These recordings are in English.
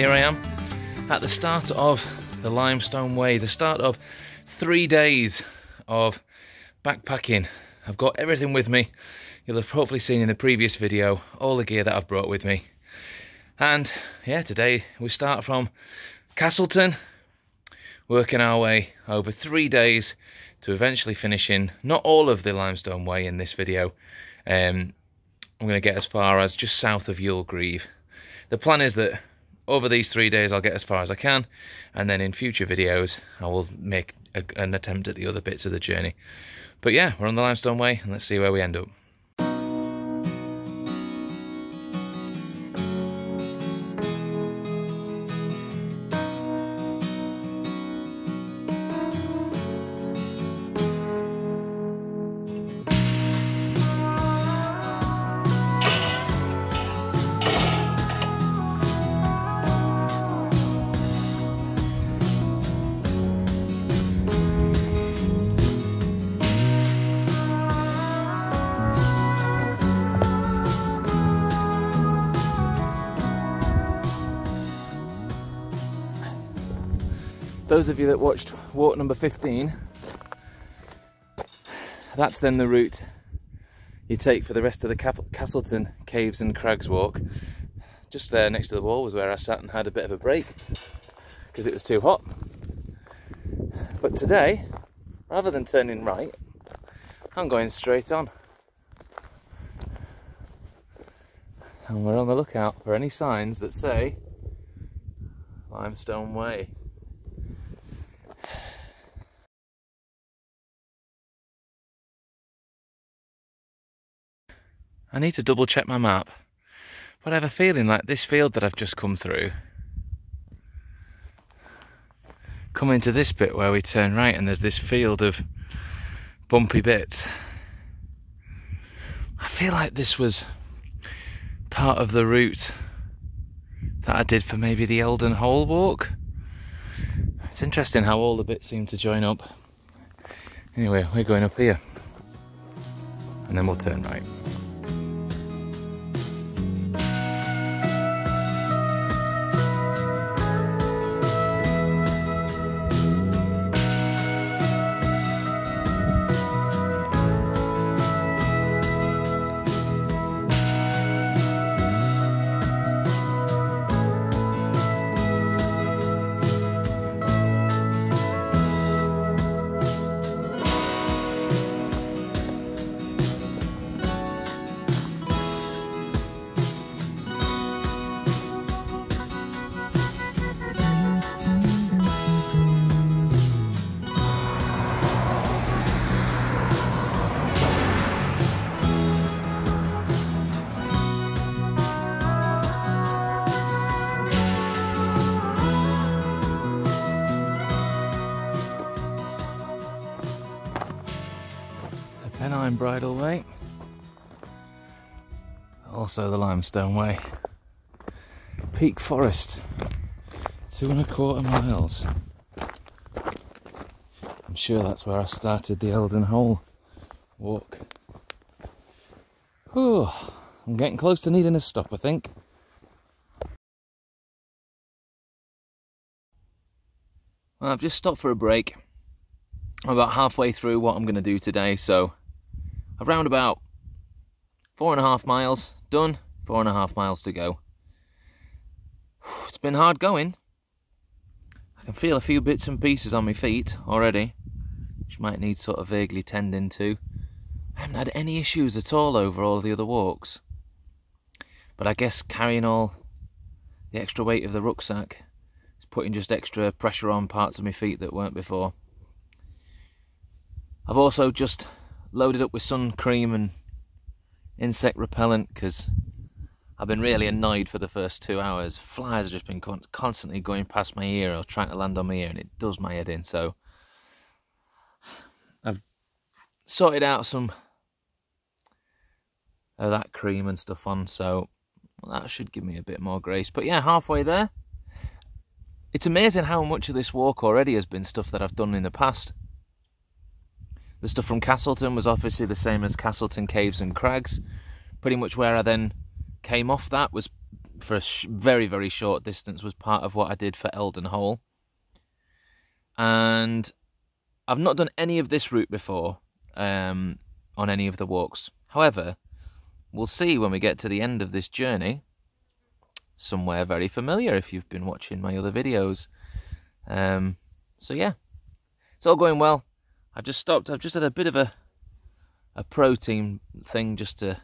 here I am at the start of the Limestone Way, the start of 3 days of backpacking. I've got everything with me. You'll have hopefully seen in the previous video all the gear that I've brought with me. And yeah, today we start from Castleton, working our way over 3 days to eventually finishing not all of the Limestone Way in this video. I'm going to get as far as just south of Youlgreave. The plan is that over these 3 days I'll get as far as I can, and then in future videos I will make an attempt at the other bits of the journey. But yeah, we're on the Limestone Way and let's see where we end up. Those of you that watched walk number 15, that's then the route you take for the rest of the Castleton Caves and Crags walk. Just there next to the wall was where I sat and had a bit of a break because it was too hot. But today, rather than turning right, I'm going straight on. And we're on the lookout for any signs that say Limestone Way. I need to double check my map, but I have a feeling like this field that I've just come through, coming to this bit where we turn right and there's this field of bumpy bits. I feel like this was part of the route that I did for maybe the Eldon Hole walk. It's interesting how all the bits seem to join up. Anyway, we're going up here and then we'll turn right. Bridle Way, also the Limestone Way. Peak Forest, 2¼ miles. I'm sure that's where I started the Eldon Hole walk. Whew, I'm getting close to needing a stop, I think. Well, I've just stopped for a break. I'm about halfway through what I'm going to do today, so around about 4½ miles done, 4½ miles to go. It's been hard going. I can feel a few bits and pieces on my feet already, which might need sort of vaguely tending to. I haven't had any issues at all over all the other walks, but I guess carrying all the extra weight of the rucksack is putting just extra pressure on parts of my feet that weren't before. I've also just loaded up with sun cream and insect repellent because I've been really annoyed for the first 2 hours. Flies have just been constantly going past my ear or trying to land on my ear, and it does my head in. So I've sorted out some of that cream and stuff on, so that should give me a bit more grace. But yeah, halfway there. It's amazing how much of this walk already has been stuff that I've done in the past. The stuff from Castleton was obviously the same as Castleton Caves and Crags. Pretty much where I then came off that was for a very, very short distance was part of what I did for Eldon Hole. And I've not done any of this route before on any of the walks. However, we'll see when we get to the end of this journey, somewhere very familiar if you've been watching my other videos. So yeah, it's all going well. I've just stopped. I've just had a bit of a protein thing just to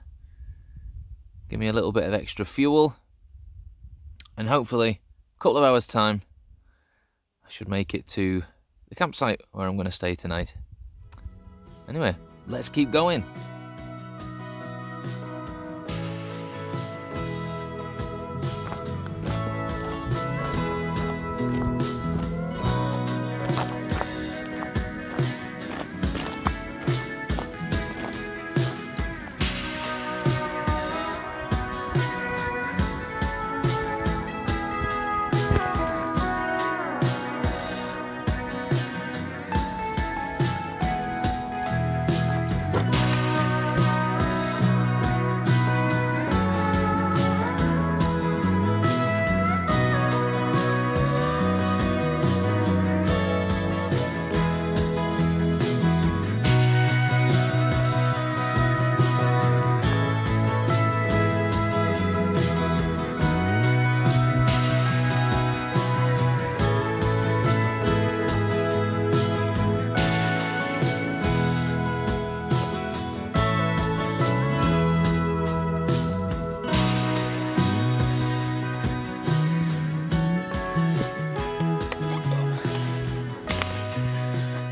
give me a little bit of extra fuel. And hopefully, a couple of hours' time, I should make it to the campsite where I'm going to stay tonight. Anyway, let's keep going.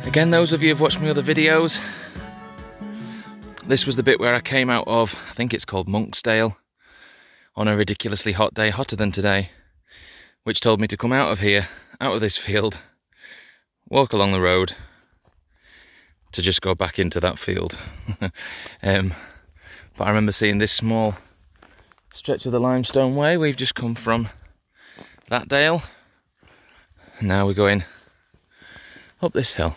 Again, those of you who've watched my other videos, this was the bit where I came out of, I think it's called Monksdale, on a ridiculously hot day, hotter than today, which told me to come out of here, out of this field, walk along the road, to just go back into that field. But I remember seeing this small stretch of the Limestone Way. We've just come from that dale, and now we're going up this hill.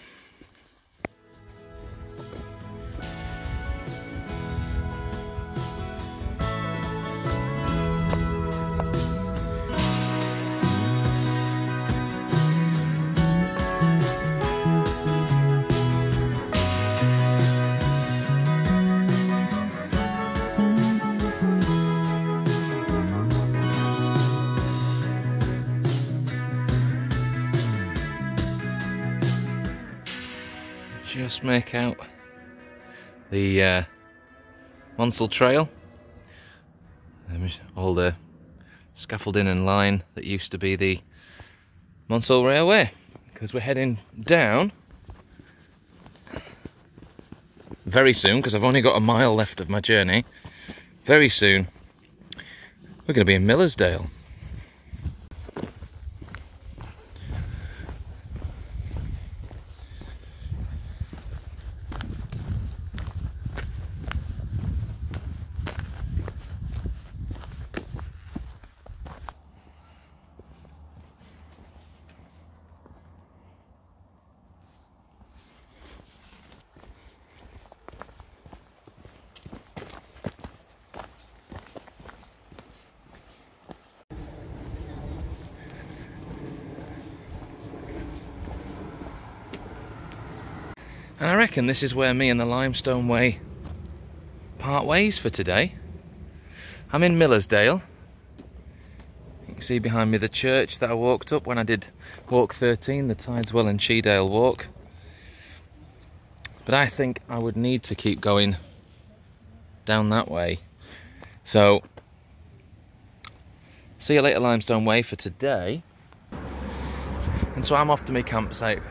Just make out the Monsell Trail, all the scaffolding and line that used to be the Monsell Railway, because we're heading down very soon, because I've only got a mile left of my journey. Very soon we're going to be in Millersdale. And I reckon this is where me and the Limestone Way part ways for today. I'm in Millersdale. You can see behind me the church that I walked up when I did walk 13, the Tideswell and Cheedale walk. But I think I would need to keep going down that way. So, see you later Limestone Way for today. And so I'm off to my campsite,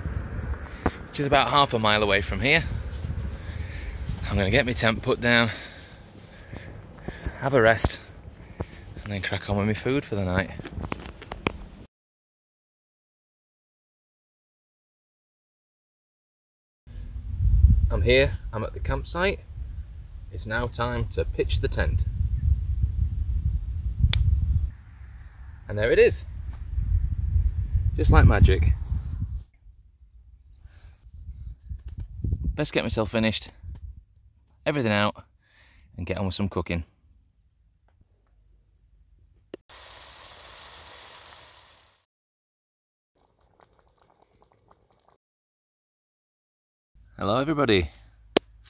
which is about half a mile away from here. I'm going to get my tent put down, have a rest, and then crack on with my food for the night. I'm here, I'm at the campsite. It's now time to pitch the tent. And there it is. Just like magic. Best get myself finished, everything out, and get on with some cooking. Hello everybody.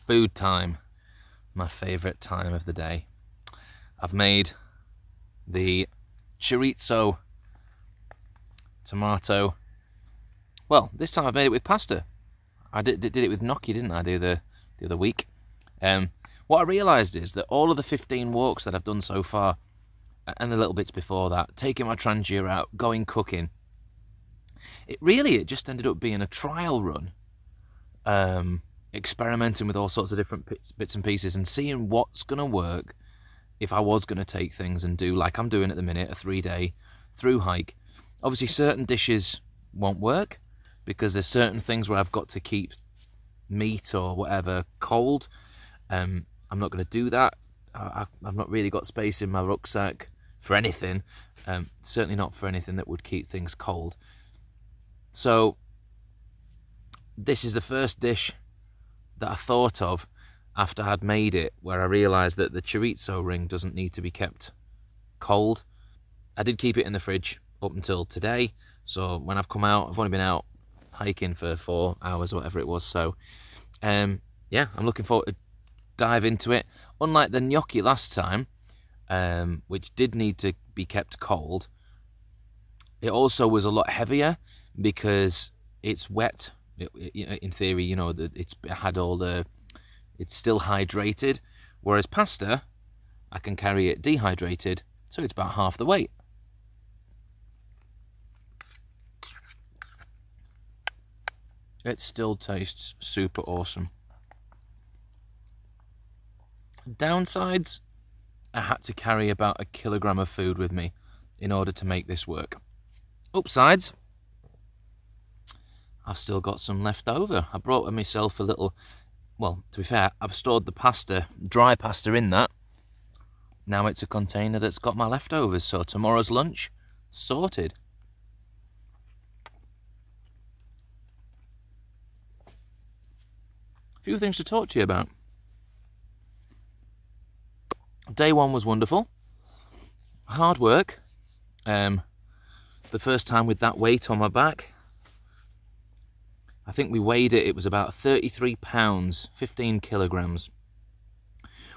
Food time. My favourite time of the day. I've made the chorizo tomato. Well, this time I've made it with pasta. I did it with gnocchi, didn't I, the other week? What I realised is that all of the 15 walks that I've done so far, and the little bits before that, taking my Trangia out, going cooking, it just ended up being a trial run. Experimenting with all sorts of different bits and pieces and seeing what's going to work if I was going to take things and do, like I'm doing at the minute, a 3-day through hike. Obviously certain dishes won't work because there's certain things where I've got to keep meat or whatever cold. I'm not going to do that. I've not really got space in my rucksack for anything, certainly not for anything that would keep things cold. So this is the first dish that I thought of after I'd made it, where I realised that the chorizo ring doesn't need to be kept cold. I did keep it in the fridge up until today, so when I've come out, I've only been out hiking for 4 hours or whatever it was, so yeah, I'm looking forward to dive into it. Unlike the gnocchi last time, which did need to be kept cold, it also was a lot heavier because it's wet. In theory, you know, it's still hydrated, whereas pasta, I can carry it dehydrated, so it's about half the weight. It still tastes super awesome. Downsides, I had to carry about 1 kilogram of food with me in order to make this work. Upsides, I've still got some left over. I brought myself a little, well, to be fair, I've stored the pasta, dry pasta in that. Now it's a container that's got my leftovers, so tomorrow's lunch, sorted. A few things to talk to you about. Day one was wonderful. Hard work. The first time with that weight on my back. I think we weighed it, it was about 33 pounds, 15 kilograms.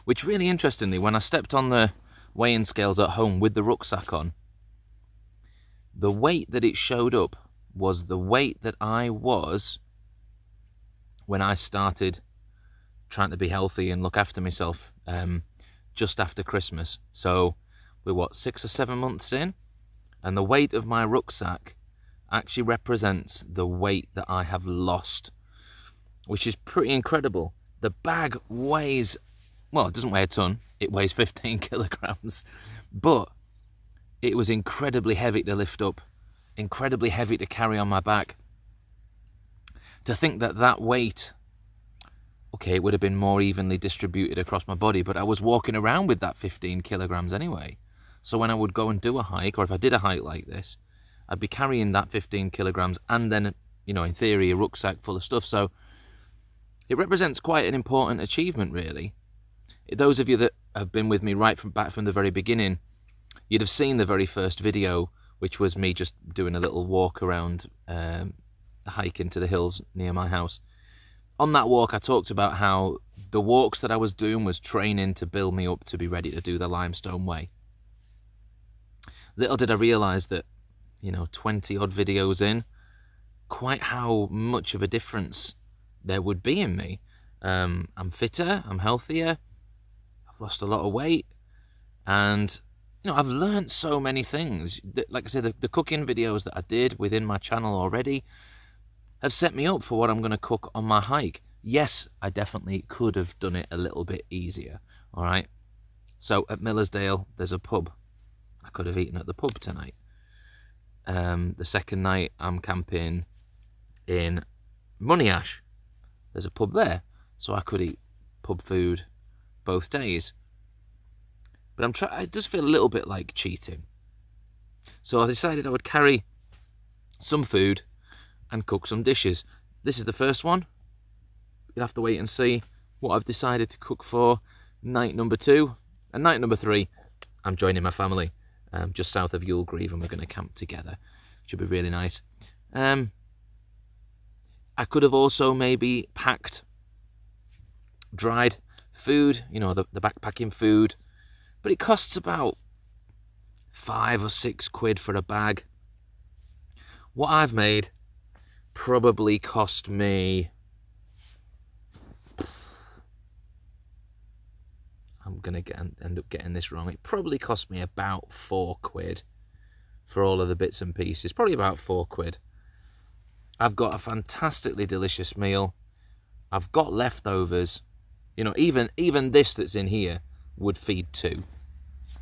Which really interestingly, when I stepped on the weighing scales at home with the rucksack on, the weight that it showed up was the weight that I was when I started trying to be healthy and look after myself just after Christmas. So we're what, 6 or 7 months in? And the weight of my rucksack actually represents the weight that I have lost, which is pretty incredible. The bag weighs, well, it doesn't weigh a ton, it weighs 15 kilograms, but it was incredibly heavy to lift up, incredibly heavy to carry on my back. To think that that weight, okay, it would have been more evenly distributed across my body, but I was walking around with that 15 kilograms anyway. So when I would go and do a hike, or if I did a hike like this, I'd be carrying that 15 kilograms and then, you know, in theory, a rucksack full of stuff. So it represents quite an important achievement, really. Those of you that have been with me back from the very beginning, you'd have seen the very first video, which was me just doing a little walk around the hike into the hills near my house. On that walk, I talked about how the walks that I was doing was training to build me up to be ready to do the Limestone Way. Little did I realise that, you know, 20 odd videos in, quite how much of a difference there would be in me. I'm fitter, I'm healthier, I've lost a lot of weight, and, you know, I've learned so many things. Like I said, the cooking videos that I did within my channel already have set me up for what I'm going to cook on my hike. Yes, I definitely could have done it a little bit easier, all right? So at Millersdale, there's a pub. I could have eaten at the pub tonight. The second night, I'm camping in Monyash. There's a pub there, so I could eat pub food both days. But it does feel a little bit like cheating. So I decided I would carry some food and cook some dishes. This is the first one. You'll have to wait and see what I've decided to cook for night number 2. And night number 3, I'm joining my family just south of Youlgreave, and we're going to camp together. Should be really nice. I I could have also maybe packed dried food, you know, the backpacking food, but it costs about £5 or £6 for a bag. What I've made probably cost me, I'm gonna end up getting this wrong, it probably cost me about £4 for all of the bits and pieces, probably about £4. I've got a fantastically delicious meal. I've got leftovers. You know, even this that's in here would feed 2.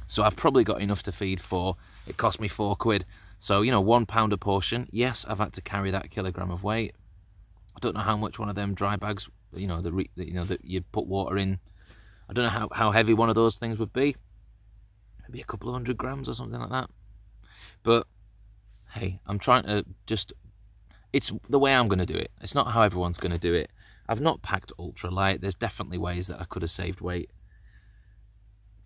So I've probably got enough to feed 4. It cost me £4. So, you know, £1 a portion. Yes, I've had to carry that kilogram of weight. I don't know how much one of them dry bags, you know, that you put water in. I don't know how heavy one of those things would be. Maybe a couple of 100 grams or something like that. But hey, I'm trying to just, it's the way I'm going to do it. It's not how everyone's going to do it. I've not packed ultra light. There's definitely ways that I could have saved weight.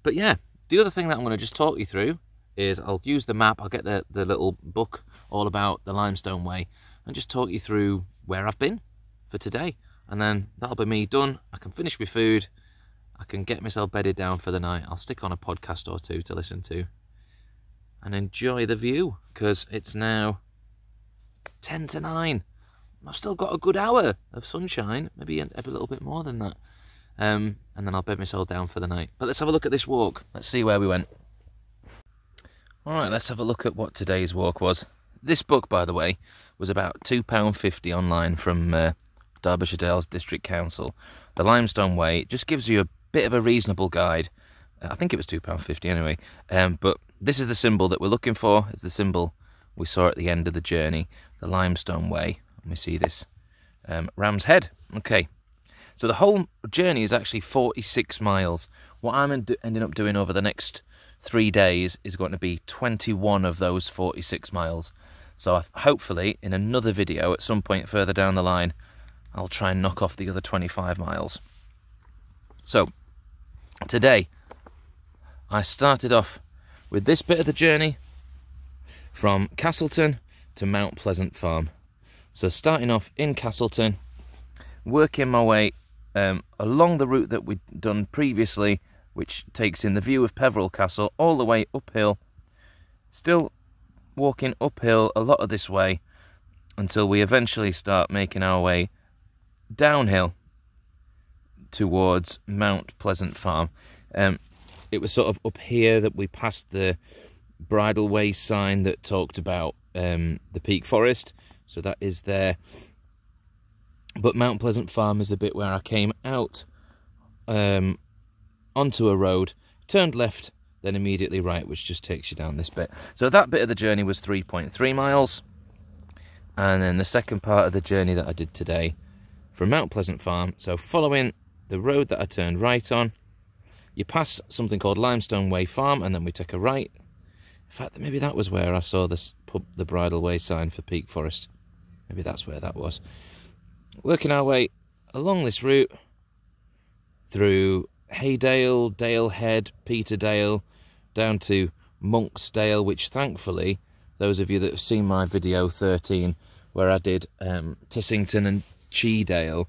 But yeah, the other thing that I'm going to just talk you through is I'll use the map. I'll get the little book all about the Limestone Way and just talk you through where I've been for today. And then that'll be me done. I can finish my food. I can get myself bedded down for the night. I'll stick on a podcast or two to listen to and enjoy the view, because it's now 10 to 9. I've still got a good hour of sunshine, maybe a little bit more than that. And then I'll bed myself down for the night. But let's have a look at this walk. Let's see where we went. All right, let's have a look at what today's walk was. This book, by the way, was about £2.50 online from Derbyshire Dales District Council. The Limestone Way. It just gives you a bit of a reasonable guide. I think it was £2.50 anyway. But this is the symbol that we're looking for. It's the symbol we saw at the end of the journey, the Limestone Way. Let me see this. Ram's Head. Okay. So the whole journey is actually 46 miles. What I'm ending up doing over the next 3 days is going to be 21 of those 46 miles. So hopefully in another video at some point further down the line, I'll try and knock off the other 25 miles. So today I started off with this bit of the journey from Castleton to Mount Pleasant Farm. So starting off in Castleton, working my way along the route that we'd done previously, which takes in the view of Peveril Castle all the way uphill, still walking uphill a lot of this way until we eventually start making our way downhill towards Mount Pleasant Farm. It was sort of up here that we passed the bridle way sign that talked about the peak forest, so that is there. But Mount Pleasant Farm is the bit where I came out onto a road, turned left, then immediately right, which just takes you down this bit. So that bit of the journey was 3.3 miles. And then the second part of the journey that I did today from Mount Pleasant Farm, so following the road that I turned right on, you pass something called Limestone Way Farm, and then we take a right. In fact, maybe that was where I saw this the bridle way sign for Peak Forest. Maybe that's where that was. Working our way along this route through Haydale, Dalehead, Peterdale, down to Monksdale, which thankfully, those of you that have seen my video 13, where I did Tissington and Cheedale,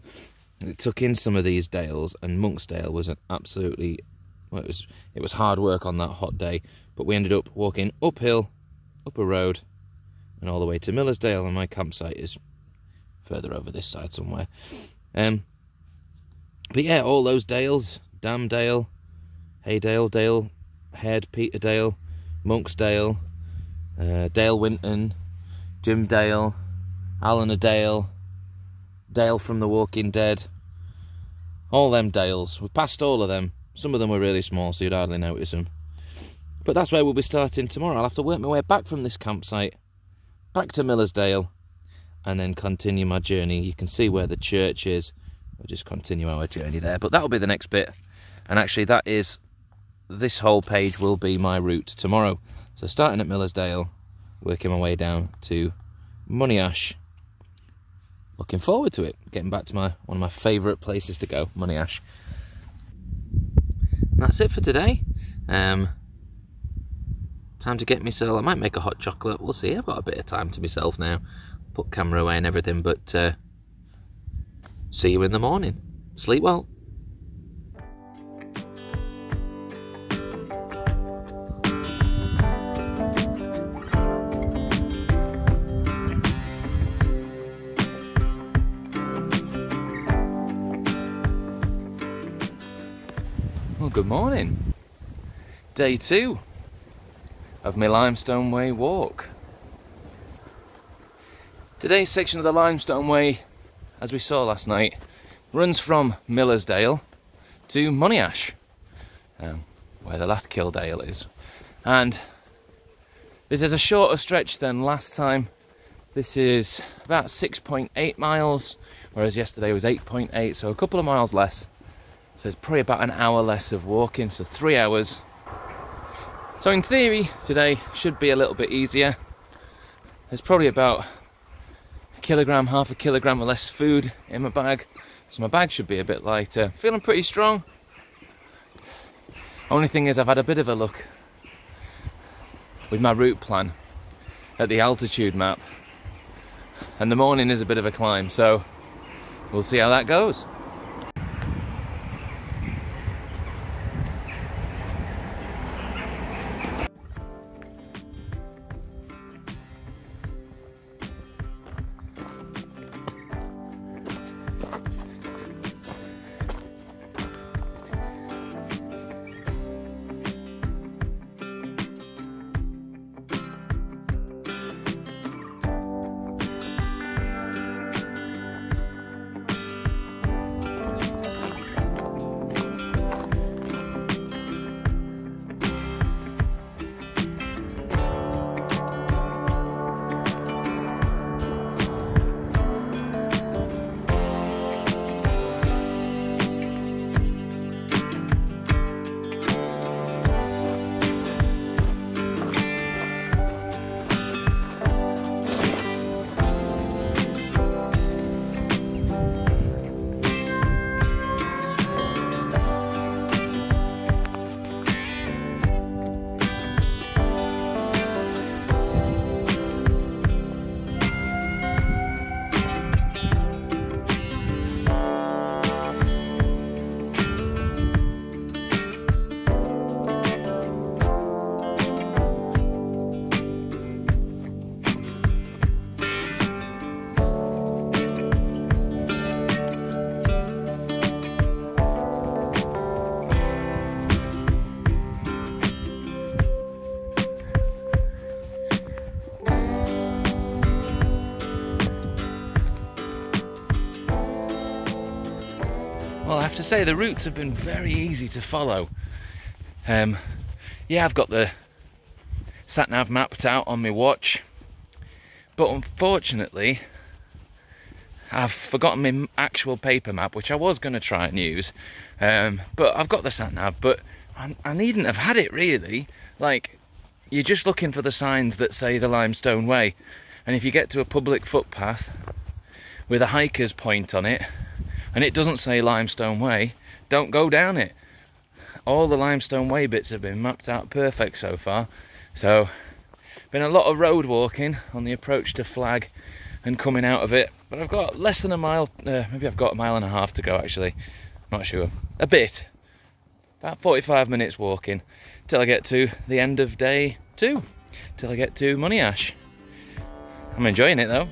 it took in some of these dales, and Monksdale was an absolutely, well, it was hard work on that hot day, but we ended up walking uphill, up a road, and all the way to Millersdale, and my campsite is further over this side somewhere. But yeah, all those dales, Damdale, Haydale, Dalehead, Peterdale, Monksdale, Dale Winton, Jimdale, Allanadale, Dale from The Walking Dead, all them dales. We passed all of them. Some of them were really small, so you'd hardly notice them. But that's where we'll be starting tomorrow. I'll have to work my way back from this campsite, back to Millersdale, and then continue my journey. You can see where the church is. We'll just continue our journey there. But that'll be the next bit. And actually, that is, this whole page will be my route tomorrow. So starting at Millersdale, working my way down to Monyash. Looking forward to it. Getting back to one of my favourite places to go, Monyash. And that's it for today. Time to get myself, I might make a hot chocolate, we'll see. I've got a bit of time to myself now. Put camera away and everything, but see you in the morning. Sleep well. Well, good morning. Day 2 of my Limestone Way walk. Today's section of the Limestone Way, as we saw last night, runs from Millersdale to Monyash, where the Lathkildale is. And this is a shorter stretch than last time. This is about 6.8 miles, whereas yesterday was 8.8, so a couple of miles less. So it's probably about an hour less of walking, so 3 hours. So in theory, today should be a little bit easier. There's probably about a kilogram, half a kilogram or less food in my bag. So my bag should be a bit lighter. Feeling pretty strong. Only thing is I've had a bit of a look with my route plan at the altitude map. And the morning is a bit of a climb, so we'll see how that goes. Well, I have to say the routes have been very easy to follow. Yeah, I've got the sat-nav mapped out on my watch, but unfortunately I've forgotten my actual paper map, which I was going to try and use, but I've got the sat-nav, but I needn't have had it really. Like, you're just looking for the signs that say the Limestone Way, and if you get to a public footpath with a hiker's point on it and it doesn't say Limestone Way, don't go down it. All the Limestone Way bits have been mapped out perfect so far. So, been a lot of road walking on the approach to Flag and coming out of it. But I've got less than a mile, maybe I've got a mile and a half to go actually. Not sure. A bit. About 45 minutes walking till I get to the end of day 2. Till I get to Monyash. I'm enjoying it though.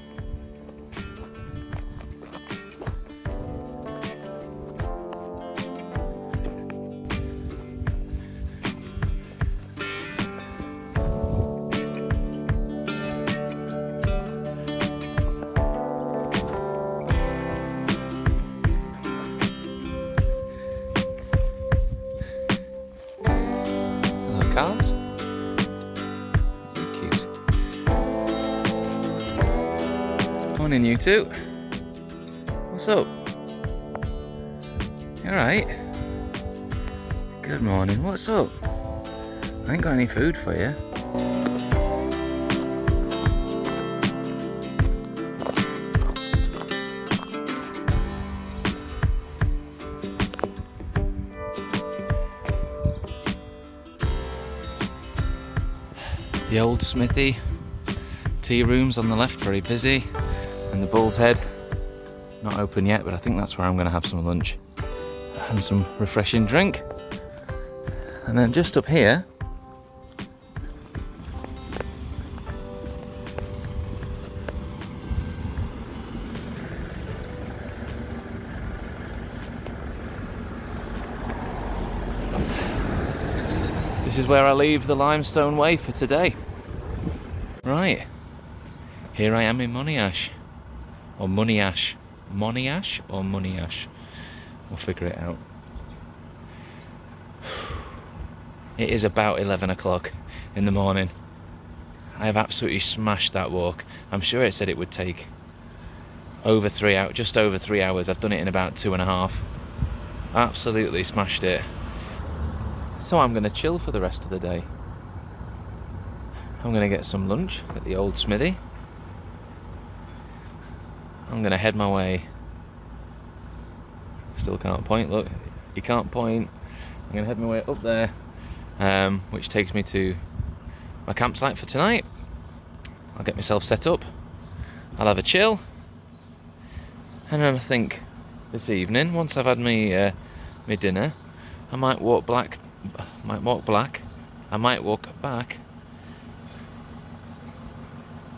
Cars. Very cute. Morning, you two. What's up? You alright? Good morning. What's up? I ain't got any food for you. The old smithy, tea rooms on the left very busy, and the Bull's Head Not open yet, but I think that's where I'm going to have some lunch and some refreshing drink. And then just up here, this is where I leave the Limestone Way for today. Right, here I am in Monyash, or Monyash. Monyash or Monyash? We'll figure it out. It is about 11 o'clock in the morning. I have absolutely smashed that walk. I'm sure it said it would take over 3 hours, just over 3 hours. I've done it in about 2.5. Absolutely smashed it. So I'm going to chill for the rest of the day. I'm going to get some lunch at the old smithy. I'm going to head my way. Still can't point, look. You can't point. I'm going to head my way up there, which takes me to my campsite for tonight. I'll get myself set up. I'll have a chill. And then I think this evening, once I've had my dinner, I might walk back. I might walk back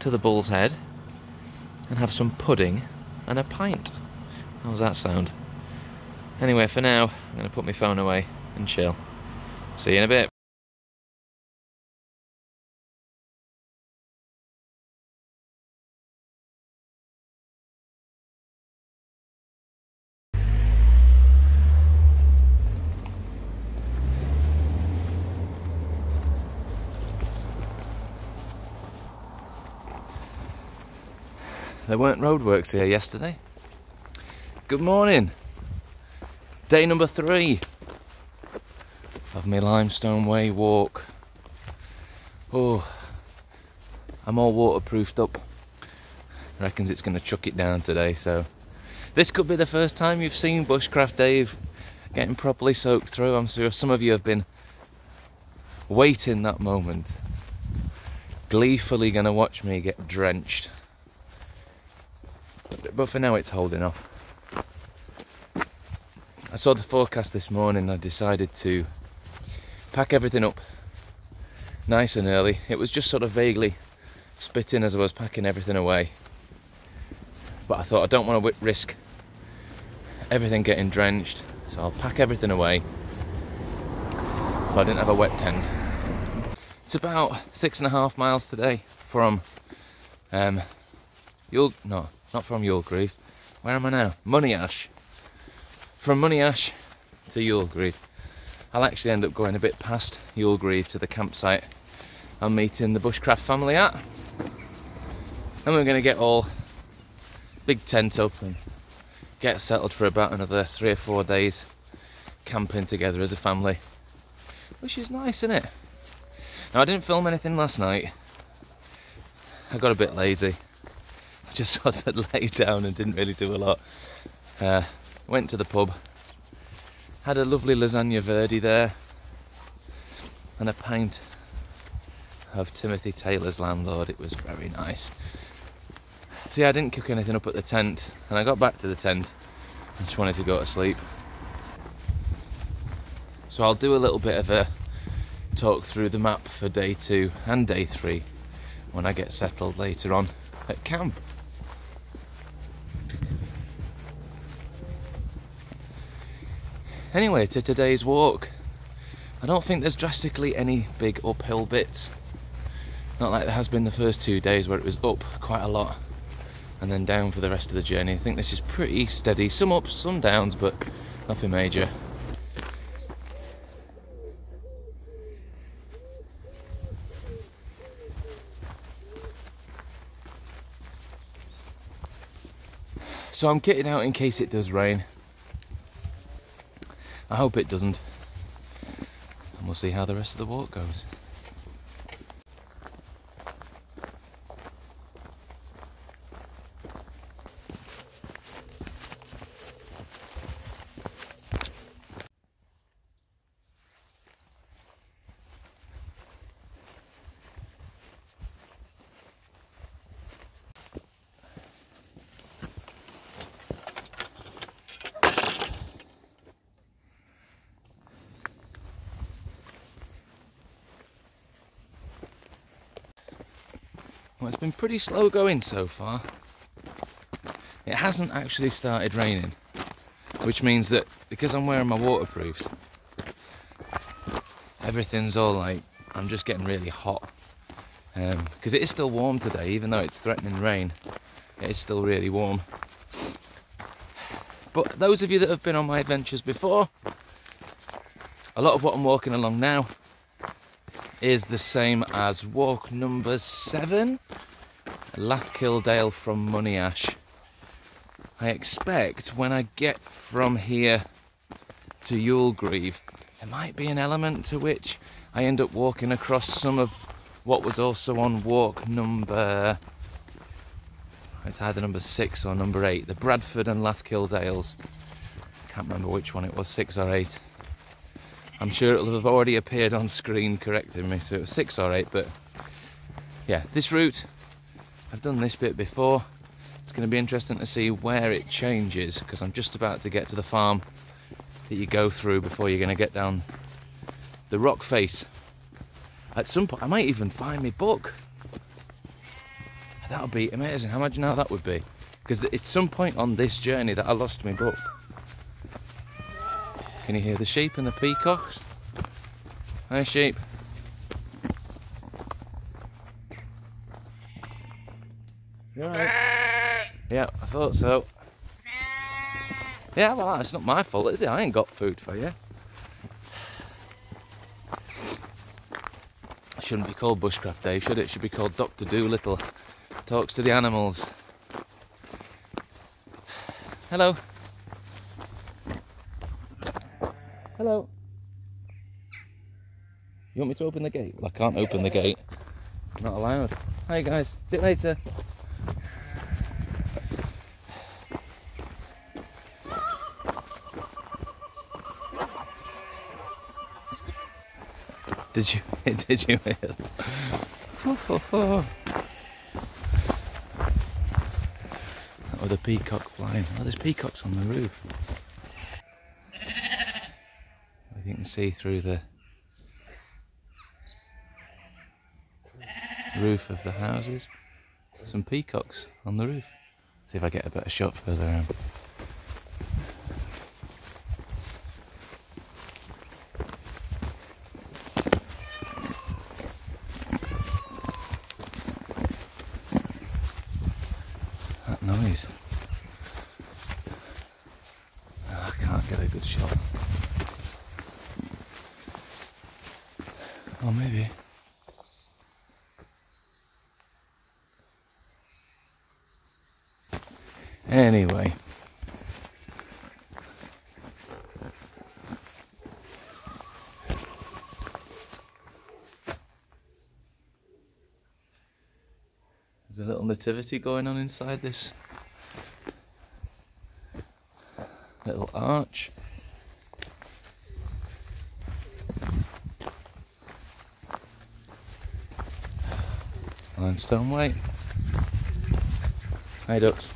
to the Bull's Head and have some pudding and a pint. How's that sound? Anyway, for now, I'm going to put my phone away and chill. See you in a bit. There weren't roadworks here yesterday. Good morning. Day number 3 of my Limestone Way walk. Oh, I'm all waterproofed up. Reckons it's going to chuck it down today, so this could be the first time you've seen Bushcraft Dave getting properly soaked through. I'm sure some of you have been waiting that moment, gleefully going to watch me get drenched. But for now it's holding off. I saw the forecast this morning. I decided to pack everything up nice and early. It was just sort of vaguely spitting as I was packing everything away, but I thought I don't want to risk everything getting drenched, so I'll pack everything away so I didn't have a wet tent. It's about 6.5 miles today from not from Youlgreave. Where am I now? Monyash. From Monyash to Youlgreave. I'll actually end up going a bit past Youlgreave to the campsite I'm meeting the Bushcraft family at. And we're going to get all big tent up and get settled for about another 3 or 4 days camping together as a family, which is nice, isn't it? Now, I didn't film anything last night. I got a bit lazy. I just sort of lay down and didn't really do a lot. Went to the pub, had a lovely lasagna verde there and a pint of Timothy Taylor's Landlord. It was very nice. So yeah, I didn't cook anything up at the tent, and I got back to the tent and just wanted to go to sleep. So I'll do a little bit of a talk through the map for day 2 and day 3 when I get settled later on at camp. Anyway, to today's walk. I don't think there's drastically any big uphill bits. Not like there has been the first 2 days where it was up quite a lot and then down for the rest of the journey. I think this is pretty steady. Some ups, some downs, but nothing major. So I'm kitted out in case it does rain. I hope it doesn't, and we'll see how the rest of the walk goes. Well, it's been pretty slow going so far. It hasn't actually started raining, which means that because I'm wearing my waterproofs, everything's all like, I'm just getting really hot. Because it is still warm today, even though it's threatening rain, it is still really warm. But those of you that have been on my adventures before, a lot of what I'm walking along now is the same as walk number 7, Lathkildale from Monyash. I expect when I get from here to Youlgreave, there might be an element to which I end up walking across some of what was also on walk number, it's either number 6 or number 8, the Bradford and Lathkildales. Can't remember which one it was, 6 or 8. I'm sure it'll have already appeared on screen correcting me, so it was 6 or 8, but yeah, this route, I've done this bit before. It's going to be interesting to see where it changes, because I'm just about to get to the farm that you go through before you're going to get down the rock face. At some point, I might even find my book. That would be amazing. Imagine how that would be. Because it's some point on this journey that I lost my book. Can you hear the sheep and the peacocks? Hi, sheep. You alright? Yeah, I thought so. Yeah, well, it's not my fault, is it? I ain't got food for you. It shouldn't be called Bushcraft Day, should it? It should be called Dr. Dolittle Talks to the Animals. Hello. Hello. You want me to open the gate? Well, I can't open the gate. Not allowed. Hi guys, see you later. Did you hear that? Oh, the peacock flying. Oh, there's peacocks on the roof. You can see through the roof of the houses. Some peacocks on the roof. See if I get a better shot further around. That noise. Oh, I can't get a good shot. Oh, maybe. Anyway. There's a little nativity going on inside this little arch. Limestone Way. Hi ducks.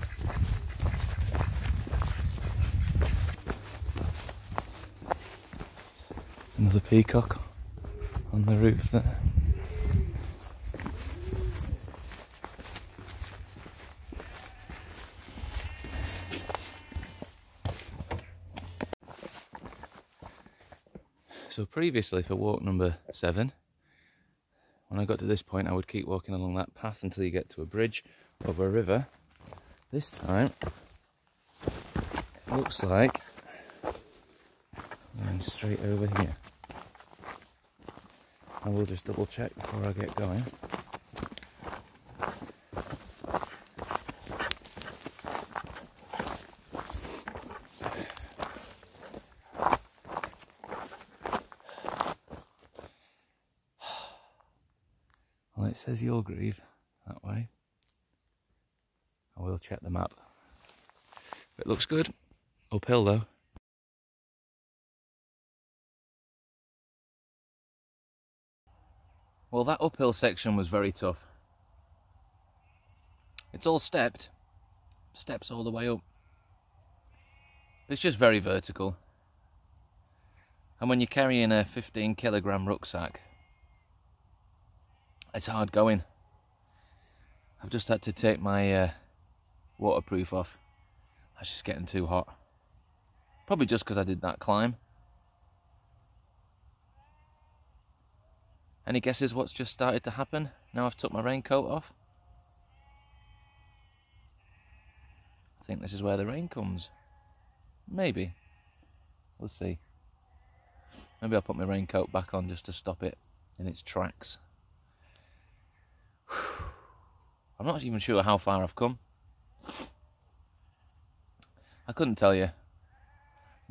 Another peacock on the roof there. So previously for walk number 7, when I got to this point I would keep walking along that path until you get to a bridge over a river. This time it looks like I'm going straight over here. I will just double check before I get going. Well, it says Youlgreave that way. I will check the map. It looks good. Uphill though. Well, that uphill section was very tough. It's all stepped. Steps all the way up. It's just very vertical. And when you're carrying a 15 kilogram rucksack, it's hard going. I've just had to take my waterproof off. That's just getting too hot. Probably just because I did that climb. Any guesses what's just started to happen now I've took my raincoat off? I think this is where the rain comes. Maybe. We'll see. Maybe I'll put my raincoat back on just to stop it in its tracks. I'm not even sure how far I've come. I couldn't tell you.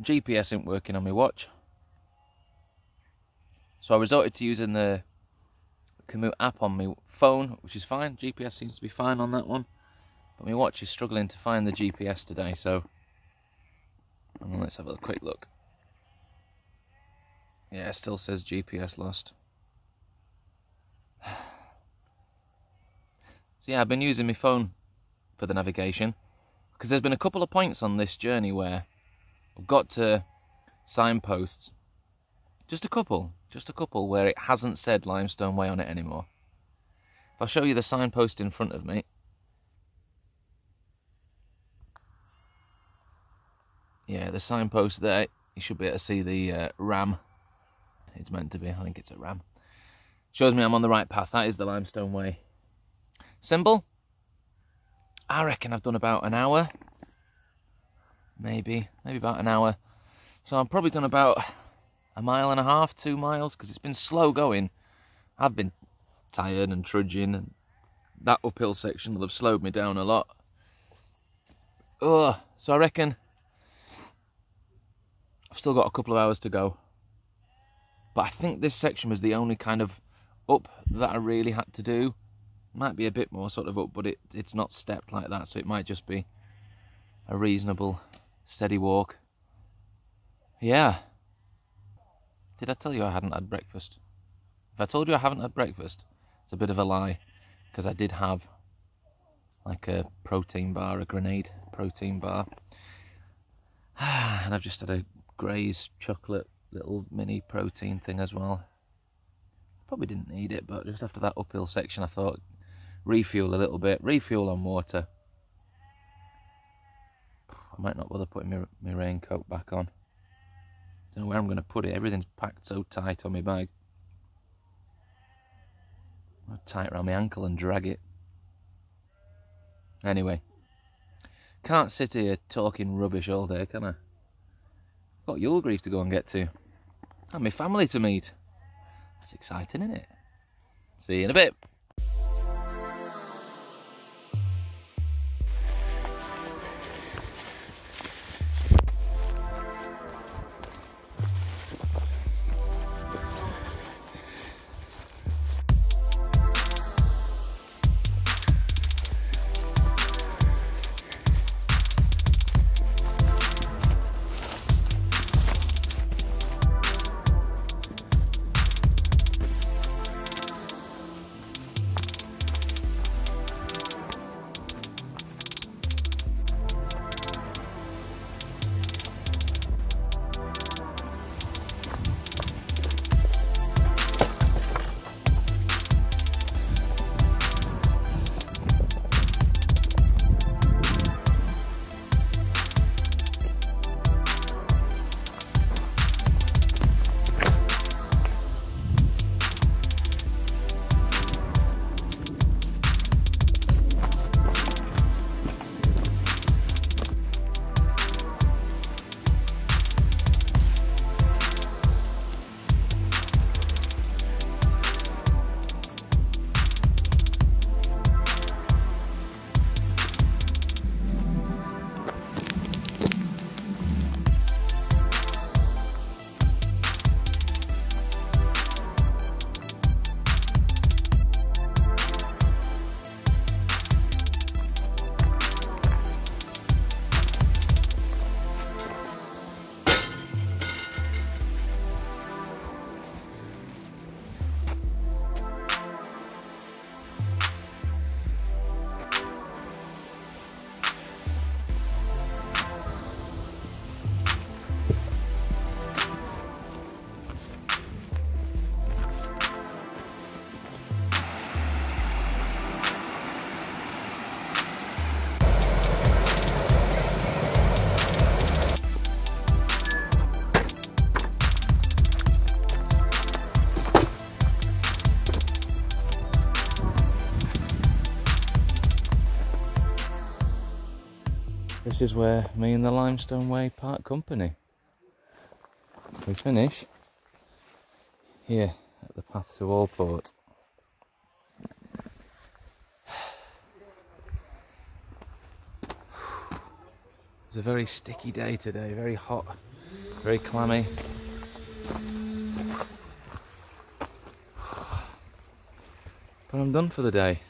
GPS isn't working on my watch. So I resorted to using the Komoot app on my phone, which is fine. GPS seems to be fine on that one. But my watch is struggling to find the GPS today, so let's have a quick look. Yeah, it still says GPS lost. So yeah, I've been using my phone for the navigation because there's been a couple of points on this journey where I've got to signposts. Just a couple where it hasn't said Limestone Way on it anymore. If I show you the signpost in front of me, yeah, the signpost there, you should be able to see the ram. It's meant to be, I think it's a ram. Shows me I'm on the right path. That is the Limestone Way symbol. I reckon I've done about an hour. Maybe about an hour. So I've probably done about 1.5 miles, 2 miles, because it's been slow going. I've been tired and trudging, and that uphill section will have slowed me down a lot. So I reckon I've still got a couple of hours to go. But I think this section was the only kind of up that I really had to do. Might be a bit more sort of up, but it's not stepped like that, so it might just be a reasonable, steady walk. Yeah. Did I tell you I hadn't had breakfast? If I told you I haven't had breakfast, it's a bit of a lie, because I did have like a protein bar, a grenade protein bar. And I've just had a Gray's chocolate little mini protein thing as well. Probably didn't need it, but just after that uphill section I thought refuel a little bit, refuel on water. I might not bother putting my raincoat back on. Don't know where I'm going to put it, everything's packed so tight on my bag. I'll tie it around my ankle and drag it. Anyway, can't sit here talking rubbish all day, can I? I've got Youlgreave to go and get to. And my family to meet. That's exciting, isn't it? See you in a bit. This is where me and the Limestone Way part company. We finish here at the path to Allport. It's a very sticky day today, very hot, very clammy. But I'm done for the day.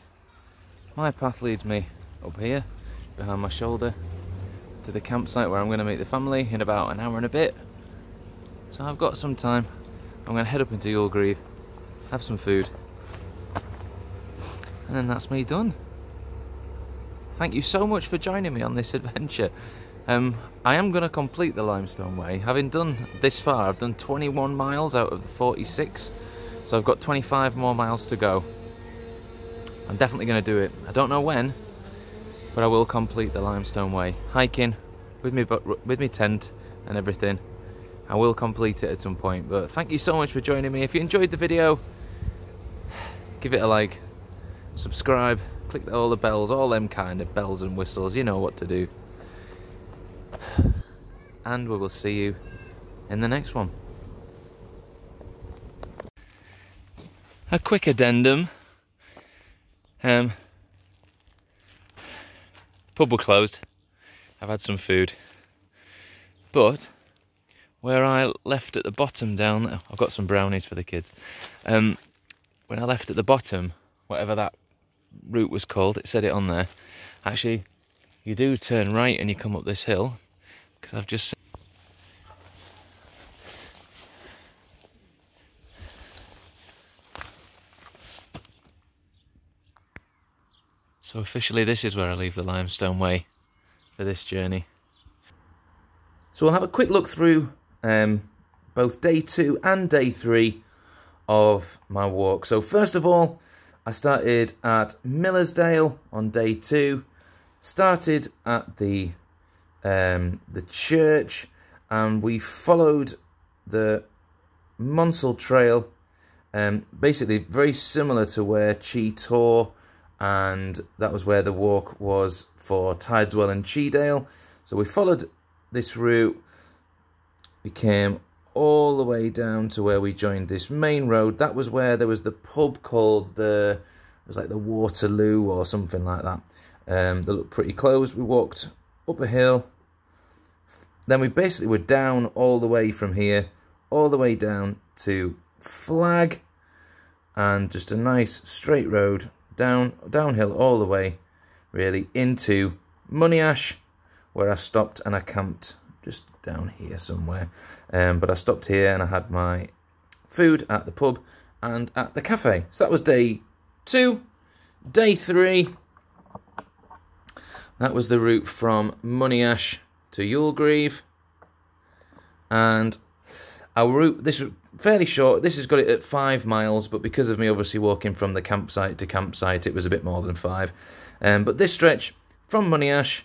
My path leads me up here, behind my shoulder, to the campsite where I'm going to meet the family in about an hour and a bit. So I've got some time. I'm going to head up into Youlgreave, have some food, and then that's me done. Thank you so much for joining me on this adventure. I am going to complete the Limestone Way. Having done this far, I've done 21 miles out of the 46, so I've got 25 more miles to go. I'm definitely going to do it. I don't know when, but I will complete the Limestone Way. Hiking with me tent and everything. I will complete it at some point, but thank you so much for joining me. If you enjoyed the video, give it a like, subscribe, click all the bells, all them kind of bells and whistles, you know what to do. And we will see you in the next one. A quick addendum. Pub were closed. I've had some food, but where I left at the bottom down there, I've got some brownies for the kids. When I left at the bottom, whatever that route was called, it said it on there. Actually, you do turn right and you come up this hill, because I've just so officially this is where I leave the Limestone Way for this journey. So we'll have a quick look through both day 2 and day 3 of my walk. So first of all, I started at Millersdale on day 2, started at the church, and we followed the Monsell Trail, basically very similar to where Cheetah, and that was where the walk was for Tideswell and Cheedale. So we followed this route, we came all the way down to where we joined this main road. That was where there was the pub called it was like the Waterloo or something like that. They looked pretty close. We walked up a hill, then we basically were down all the way from here, all the way down to Flag, and just a nice straight road downhill all the way really into Monyash, where I stopped and I camped just down here somewhere. But I stopped here and I had my food at the pub and at the cafe. So that was day 2. Day 3, that was the route from Monyash to Youlgreave, and our route, this was fairly short. This has got it at 5 miles, but because of me obviously walking from the campsite to campsite, it was a bit more than 5. But this stretch from Monyash,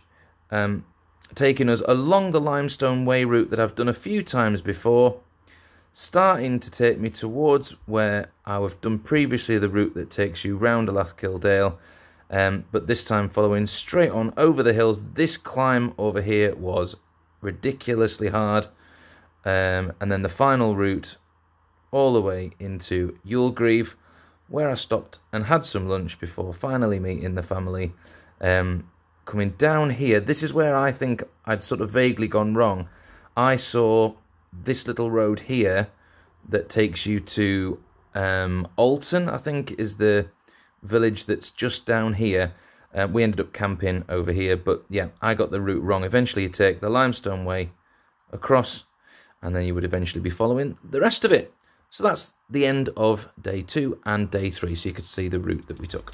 taking us along the Limestone Way route that I've done a few times before, starting to take me towards where I've done previously, the route that takes you round Alathkildale, but this time following straight on over the hills. This climb over here was ridiculously hard, and then the final route all the way into Youlgreave, where I stopped and had some lunch before finally meeting the family. Coming down here, this is where I think I'd sort of vaguely gone wrong. I saw this little road here that takes you to Alton, I think is the village that's just down here. We ended up camping over here, but yeah, I got the route wrong. Eventually you take the Limestone Way across, and then you would eventually be following the rest of it. So that's the end of day 2 and day 3, so you could see the route that we took.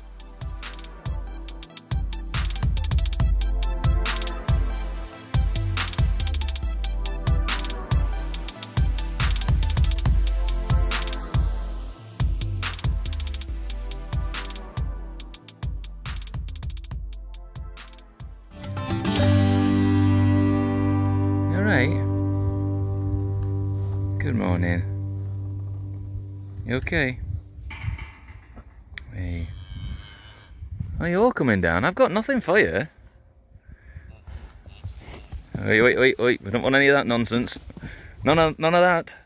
Good morning. You okay? Hey. Are you all coming down? I've got nothing for you. Wait, we don't want any of that nonsense. None of that.